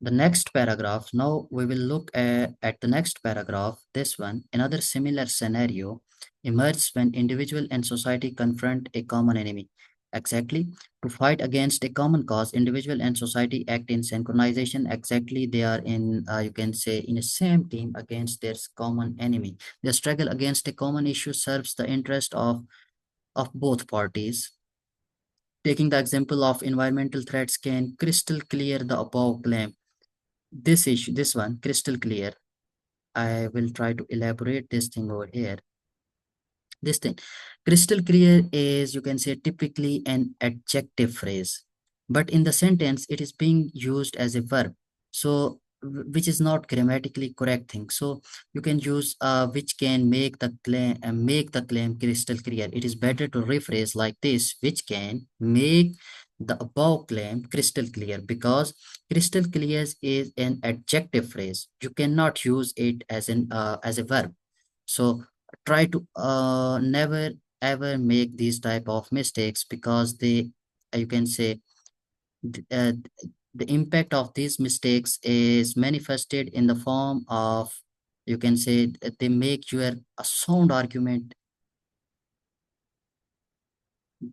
The next paragraph, now we will look at the next paragraph, this one. Another similar scenario emerges when individual and society confront a common enemy. Exactly. To fight against a common cause, individual and society act in synchronization. Exactly. They are in, you can say, in a same team against their common enemy. The struggle against a common issue serves the interest of both parties. Taking the example of environmental threats can crystal clear the above claim. This issue, this one, crystal clear. I will try to elaborate this thing over here. This thing, crystal clear is, you can say, typically an adjective phrase, but in the sentence, it is being used as a verb. So, which is not grammatically correct thing. So you can use which can make the claim crystal clear. It is better to rephrase like this, which can make the above claim crystal clear, because crystal clear is an adjective phrase. You cannot use it as a verb. So try to never ever make these type of mistakes, because they, you can say, th- uh, the impact of these mistakes is manifested in the form of, you can say, they make your a sound argument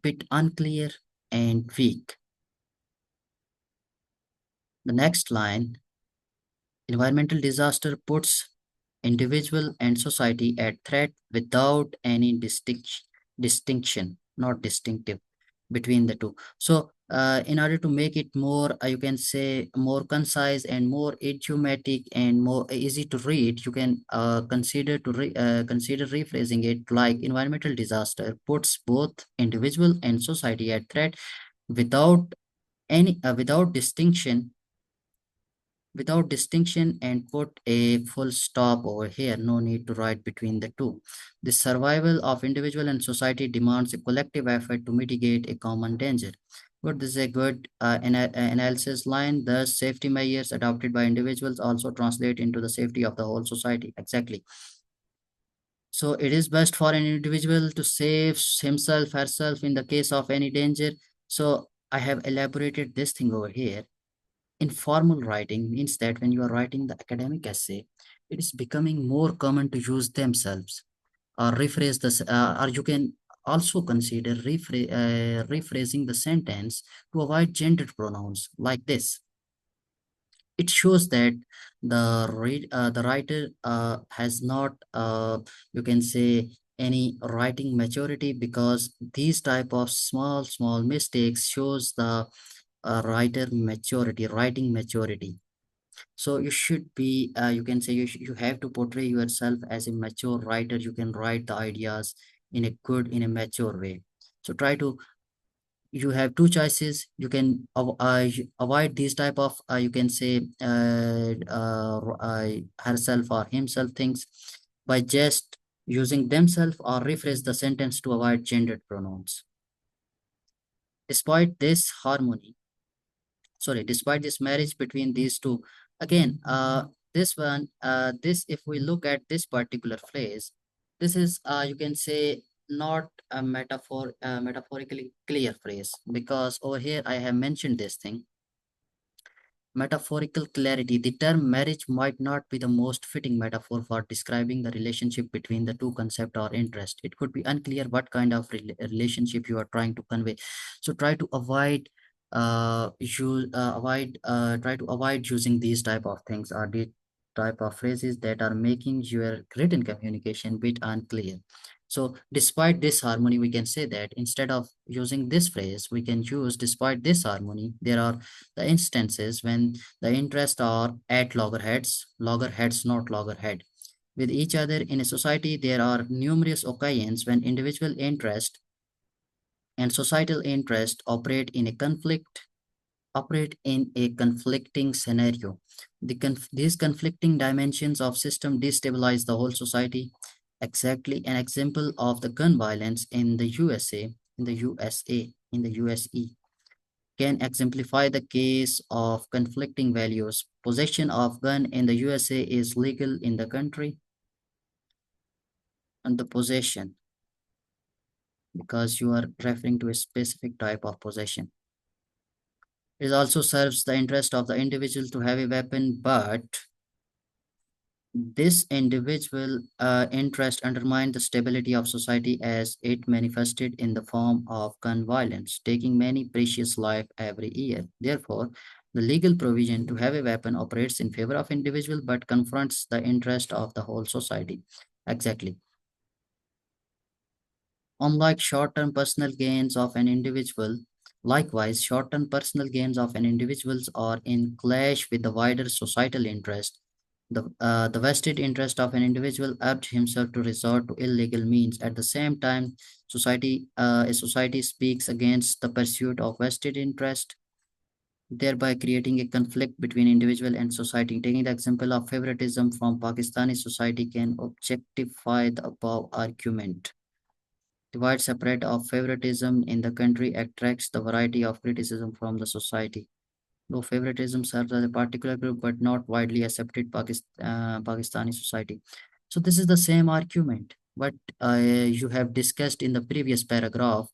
bit unclear and weak. The next line, environmental disaster puts individual and society at threat without any distinction, not distinctive, between the two. So in order to make it more, you can say, more concise and more idiomatic and more easy to read, you can consider rephrasing it like, environmental disaster puts both individual and society at threat without without distinction, and put a full stop over here. No need to write between the two. The survival of individual and society demands a collective effort to mitigate a common danger. But this is a good analysis line. Thus, safety measures adopted by individuals also translate into the safety of the whole society. Exactly. So it is best for an individual to save himself, herself in the case of any danger. So I have elaborated this thing over here. Informal writing means that when you are writing the academic essay, it is becoming more common to use themselves, or rephrase this, or you can also consider rephrasing the sentence to avoid gendered pronouns like this. It shows that the writer has not, you can say, any writing maturity, because these type of small mistakes shows the writing maturity. So you should be, you can say, you have to portray yourself as a mature writer. You can write the ideas in a mature way. So try to, you have two choices. You can avoid these type of, you can say, herself or himself things by just using themselves, or rephrase the sentence to avoid gendered pronouns. Despite this harmony, despite this marriage between these two, again, this one, this, if we look at this particular phrase, this is, you can say, not a metaphorically clear phrase, because over here I have mentioned this thing, metaphorical clarity. The term marriage might not be the most fitting metaphor for describing the relationship between the two concept or interest. It could be unclear what kind of relationship you are trying to convey. So try to avoid try to avoid using these type of things, or the type of phrases that are making your written communication bit unclear. So despite this harmony, we can say that instead of using this phrase, we can use, despite this harmony, there are the instances when the interests are at loggerheads, not loggerhead, with each other in a society. There are numerous occasions when individual interest and societal interest operate in a conflicting scenario. These conflicting dimensions of system destabilize the whole society. Exactly an example of the gun violence in the USA, can exemplify the case of conflicting values. Possession of gun in the USA is legal in the country, and the possession, because you are referring to a specific type of possession. It also serves the interest of the individual to have a weapon, but this individual interest undermined the stability of society as it manifested in the form of gun violence, taking many precious lives every year. Therefore, the legal provision to have a weapon operates in favor of individual but confronts the interest of the whole society. Exactly. Unlike short-term personal gains of an individual, likewise, short-term personal gains of an individual are in clash with the wider societal interest. The vested interest of an individual urged himself to resort to illegal means. At the same time, a society speaks against the pursuit of vested interest, thereby creating a conflict between individual and society. Taking the example of favoritism from Pakistani society can objectify the above argument. The widespread of favoritism in the country attracts the variety of criticism from the society. Though favoritism serves as a particular group but not widely accepted Pakistani society. So this is the same argument, but you have discussed in the previous paragraph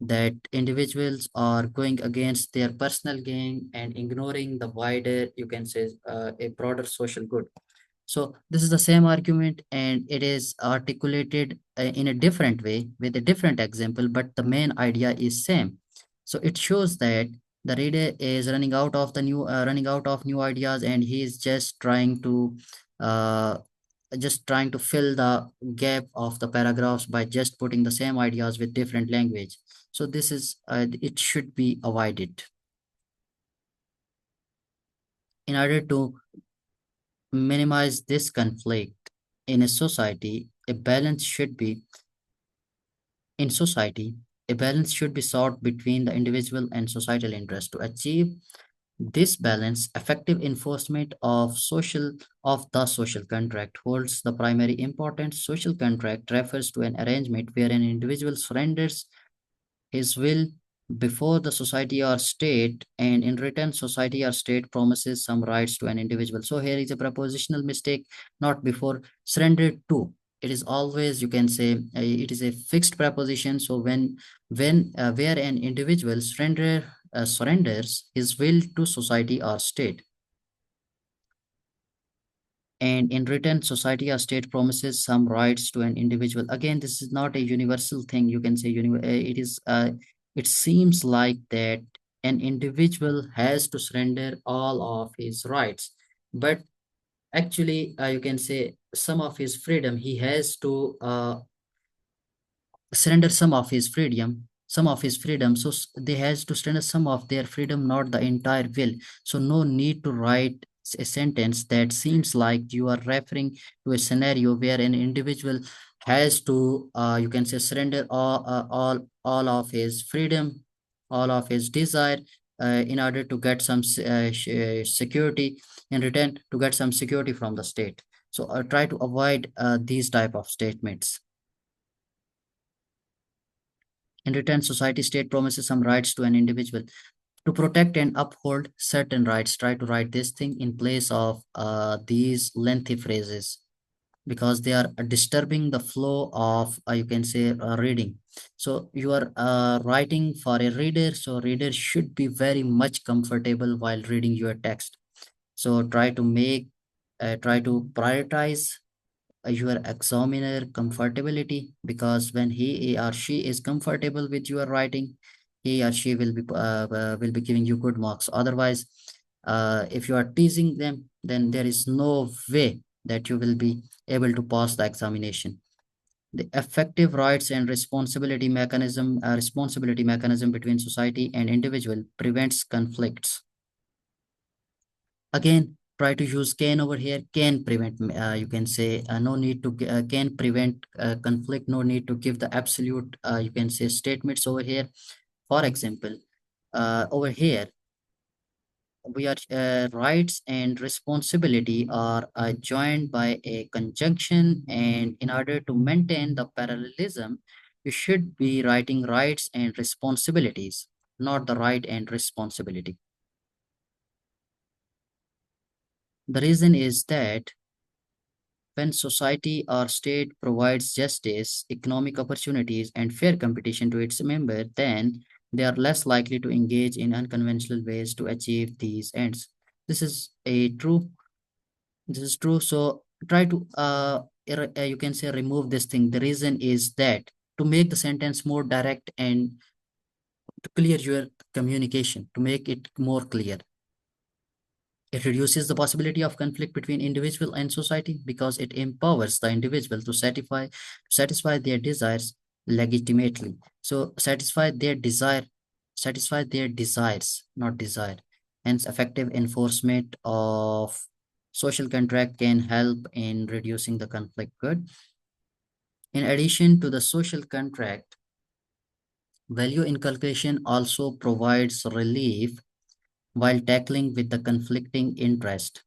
that individuals are going against their personal gain and ignoring the wider, you can say, a broader social good. So this is the same argument and it is articulated in a different way with a different example, but the main idea is same. So it shows that the reader is running out of new ideas and he is uh, just trying to fill the gap of the paragraphs by just putting the same ideas with different language. So this is it should be avoided. In order to minimize this conflict in a society, a balance should be in society, a balance should be sought between the individual and societal interest. To achieve this balance, effective enforcement of the social contract holds the primary importance. Social contract refers to an arrangement where an individual surrenders his will before the society or state, and in return society or state promises some rights to an individual. So here is a prepositional mistake, not before surrendered to. It is always, you can say, it is a fixed preposition. So when where an individual surrenders his will to society or state, and in return society or state promises some rights to an individual. Again, this is not a universal thing, you can say it is it seems like that an individual has to surrender all of his rights, but actually you can say some of his freedom he has to surrender some of his freedom. So they has to surrender some of their freedom, not the entire will. So no need to write a sentence that seems like you are referring to a scenario where an individual has to you can say surrender all of his freedom, all of his desire, in order to get some security, in return to get some security from the state. So try to avoid these type of statements. In return, society state promises some rights to an individual. To protect and uphold certain rights, try to write this thing in place of these lengthy phrases because they are disturbing the flow of, you can say, reading. So you are writing for a reader, so reader should be very much comfortable while reading your text. So try to prioritize your examiner comfortability, because when he or she is comfortable with your writing, he or she will be giving you good marks. Otherwise, if you are teasing them, then there is no way that you will be able to pass the examination. The effective rights and responsibility mechanism between society and individual prevents conflicts. Again, try to use can over here. Can prevent, you can say, no need to can prevent conflict, no need to give the absolute, you can say, statements over here. For example, over here we are rights and responsibility are joined by a conjunction, and in order to maintain the parallelism you should be writing rights and responsibilities, not the right and responsibility. The reason is that When society or state provides justice, economic opportunities, and fair competition to its members, then they are less likely to engage in unconventional ways to achieve these ends. This is a true. This is true. So try to you can say remove this thing. The reason is that to make the sentence more direct and to clear your communication, to make it more clear. It reduces the possibility of conflict between individual and society because it empowers the individual to satisfy their desires legitimately. So satisfy their desires, not desire. Hence, effective enforcement of social contract can help in reducing the conflict. Good. In addition to the social contract, value inculcation also provides relief while tackling with the conflicting interest.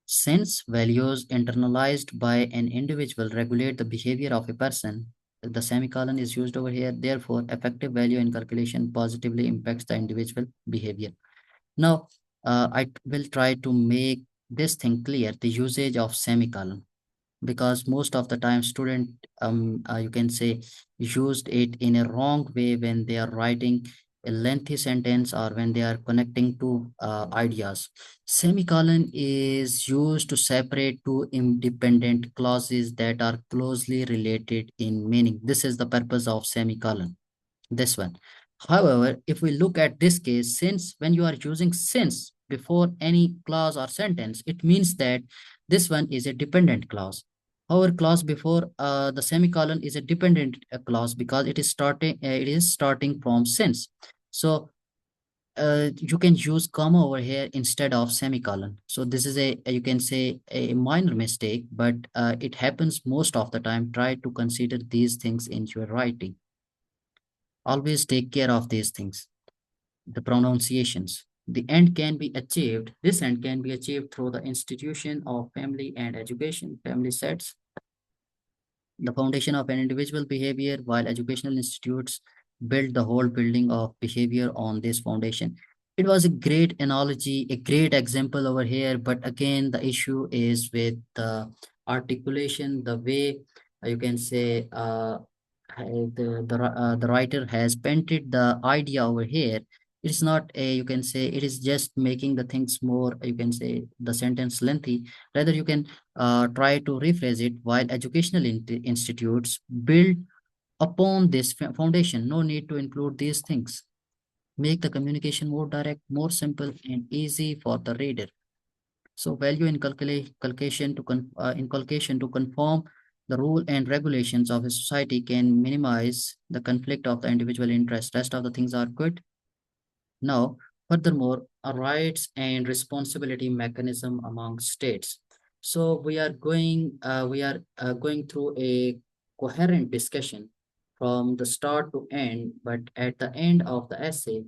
Since values internalized by an individual regulate the behavior of a person, the semicolon is used over here. Therefore, effective value inculcation positively impacts the individual behavior. Now, I will try to make this thing clear, the usage of semicolon, because most of the time student you can say used it in a wrong way when they are writing a lengthy sentence or when they are connecting two ideas. Semicolon is used to separate two independent clauses that are closely related in meaning. This is the purpose of semicolon, this one. However, if we look at this case, since when you are using since before any clause or sentence, it means that this one is a dependent clause. However, clause before the semicolon is a dependent clause because it is starting from since. So you can use comma over here instead of semicolon. So this is you can say a minor mistake, but it happens most of the time. Try to consider these things in your writing. Always take care of these things. The pronunciations. The end can be achieved. This end can be achieved through the institution of family and education. Family sets the foundation of an individual behavior, while educational institutes build the whole building of behavior on this foundation. It was a great analogy, a great example over here, but again, the issue is with the articulation, the way you can say the writer has painted the idea over here. It's not a, you can say, it is just making the things more, you can say, the sentence lengthy. Rather, you can try to rephrase it. While educational institutes build upon this foundation, no need to include these things. Make the communication more direct, more simple, and easy for the reader. So value inculcation to conform the rule and regulations of a society can minimize the conflict of the individual interest. Rest of the things are good. Now, furthermore, a rights and responsibility mechanism among states. So we are going through a coherent discussion from the start to end, but at the end of the essay,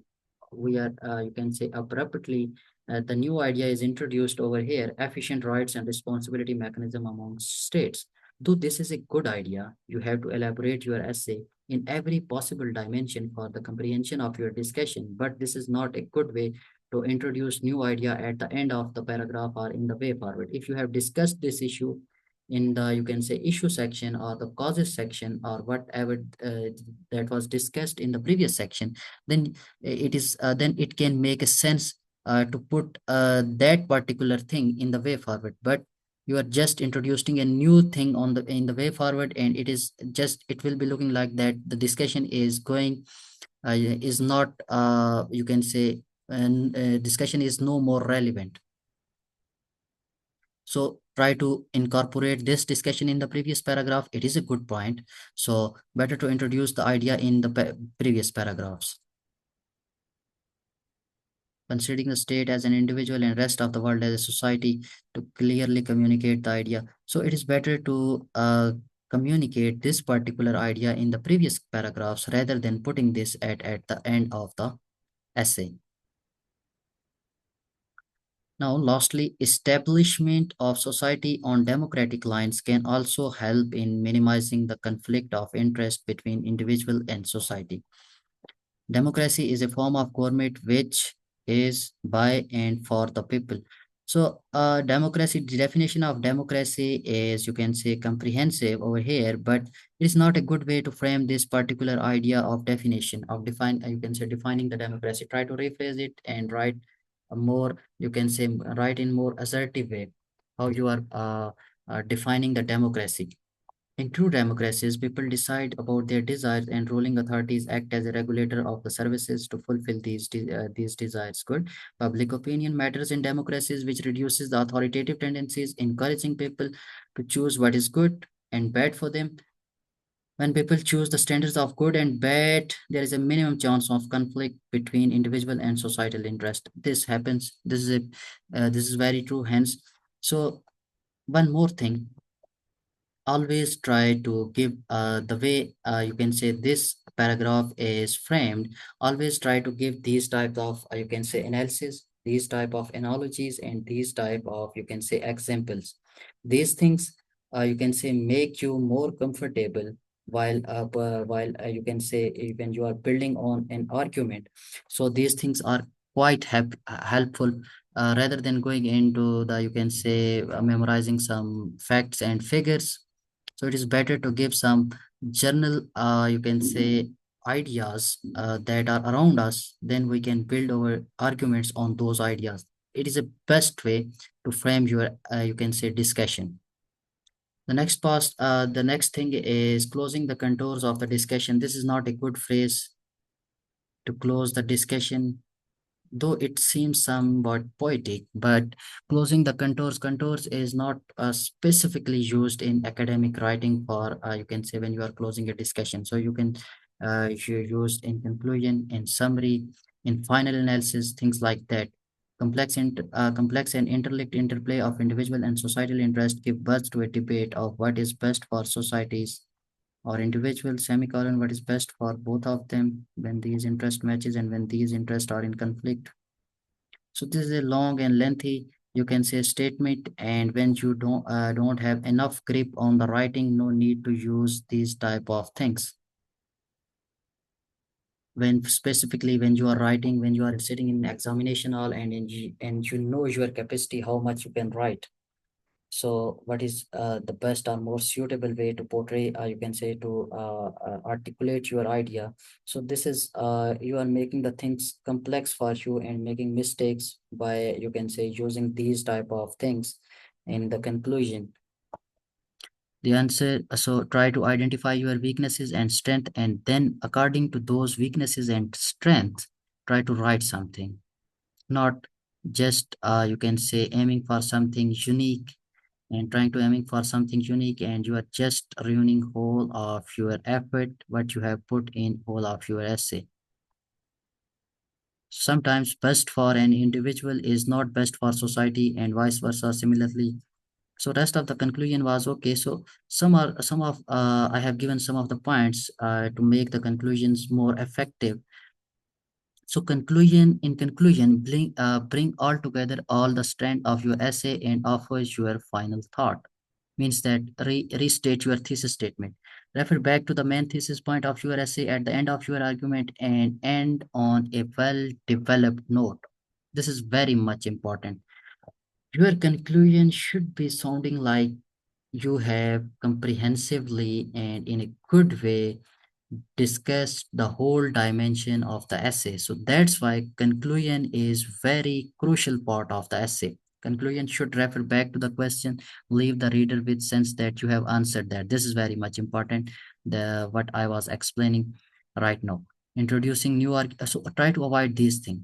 we are, you can say abruptly, the new idea is introduced over here, efficient rights and responsibility mechanism among states. Though this is a good idea, you have to elaborate your essay in every possible dimension for the comprehension of your discussion. But this is not a good way to introduce new idea at the end of the paragraph or in the way forward. If you have discussed this issue in the, you can say, issue section or the causes section or whatever that was discussed in the previous section, then then it can make a sense to put that particular thing in the way forward. But you are just introducing a new thing on the in the way forward, and it will be looking like that the discussion is going is not you can say and discussion is no more relevant. So try to incorporate this discussion in the previous paragraph. It is a good point. So better to introduce the idea in the previous paragraphs. Considering the state as an individual and rest of the world as a society to clearly communicate the idea. So it is better to communicate this particular idea in the previous paragraphs rather than putting this at the end of the essay. Now, lastly, establishment of society on democratic lines can also help in minimizing the conflict of interest between individual and society. Democracy is a form of government which is by and for the people. So, democracy, the definition of democracy is, you can say, comprehensive over here, but it is not a good way to frame this particular idea of definition of define. You can say defining the democracy. Try to rephrase it and write a more. You can say write in more assertive way how you are defining the democracy. In true democracies, people decide about their desires and ruling authorities act as a regulator of the services to fulfill these desires. Good. Public opinion matters in democracies, which reduces the authoritative tendencies, encouraging people to choose what is good and bad for them. When people choose the standards of good and bad, there is a minimum chance of conflict between individual and societal interest. This happens. This is very true. Hence, so one more thing, always try to give the way you can say this paragraph is framed, always try to give these types of you can say analysis, these type of analogies, and these type of you can say examples. These things you can say make you more comfortable while you can say when you are building on an argument. So these things are quite helpful rather than going into the you can say memorizing some facts and figures. So it is better to give some general, you can say, ideas that are around us. Then we can build our arguments on those ideas. It is a best way to frame your, you can say, discussion. The next thing is closing the contours of the discussion. This is not a good phrase to close the discussion, though it seems somewhat poetic, but closing the contours is not specifically used in academic writing for, you can say, when you are closing a discussion. So you can, you used in conclusion, in summary, in final analysis, things like that. Complex and interlinked interplay of individual and societal interest give birth to a debate of what is best for societies or individual, semicolon, what is best for both of them when these interest matches and when these interests are in conflict. So this is a long and lengthy, you can say, statement. And when you don't have enough grip on the writing, no need to use these type of things. When specifically when you are writing, when you are sitting in examination hall and you know your capacity, how much you can write. So what is the best or more suitable way to portray, you can say, to articulate your idea? So this is, you are making the things complex for you and making mistakes by, you can say, using these type of things in the conclusion. The answer, so try to identify your weaknesses and strength, and then according to those weaknesses and strength, try to write something. Not just, you can say, aiming for something unique and trying to aiming for something unique, and you are just ruining whole of your effort what you have put in whole of your essay. Sometimes best for an individual is not best for society and vice versa similarly. So rest of the conclusion was okay. So some of I have given some of the points to make the conclusions more effective. So in conclusion, bring all together all the strength of your essay and offers your final thought. Means that restate your thesis statement. Refer back to the main thesis point of your essay at the end of your argument and end on a well-developed note. This is very much important. Your conclusion should be sounding like you have comprehensively and in a good way discussed the whole dimension of the essay. So that's why conclusion is very crucial part of the essay. Conclusion should refer back to the question, leave the reader with sense that you have answered that. This is very much important. The what I was explaining right now. Introducing so try to avoid these things.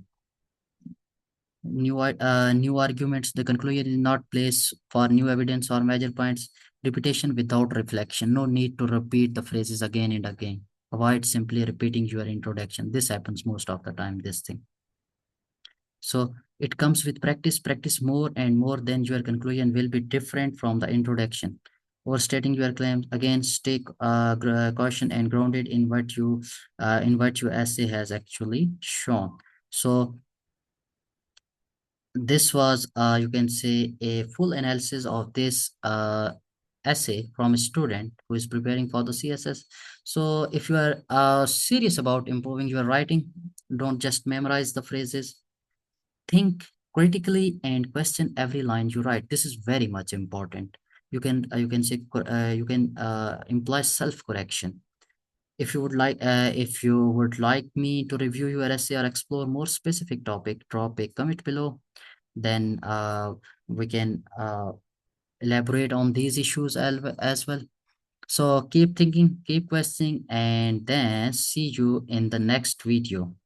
New arguments. The conclusion is not place for new evidence or major points. Repetition without reflection. No need to repeat the phrases again and again. Avoid simply repeating your introduction. This happens most of the time, this thing. So it comes with practice. Practice more and more, then your conclusion will be different from the introduction. Overstating your claims, again, stay caution and grounded in what your essay has actually shown. So this was, you can say, a full analysis of this essay from a student who is preparing for the CSS. So if you are serious about improving your writing, don't just memorize the phrases. Think critically and question every line you write. This is very much important. You can say you can imply self correction. If you would like me to review your essay or explore more specific topic, drop a comment below. Then we can elaborate on these issues as well. So keep thinking, keep questioning, and then see you in the next video.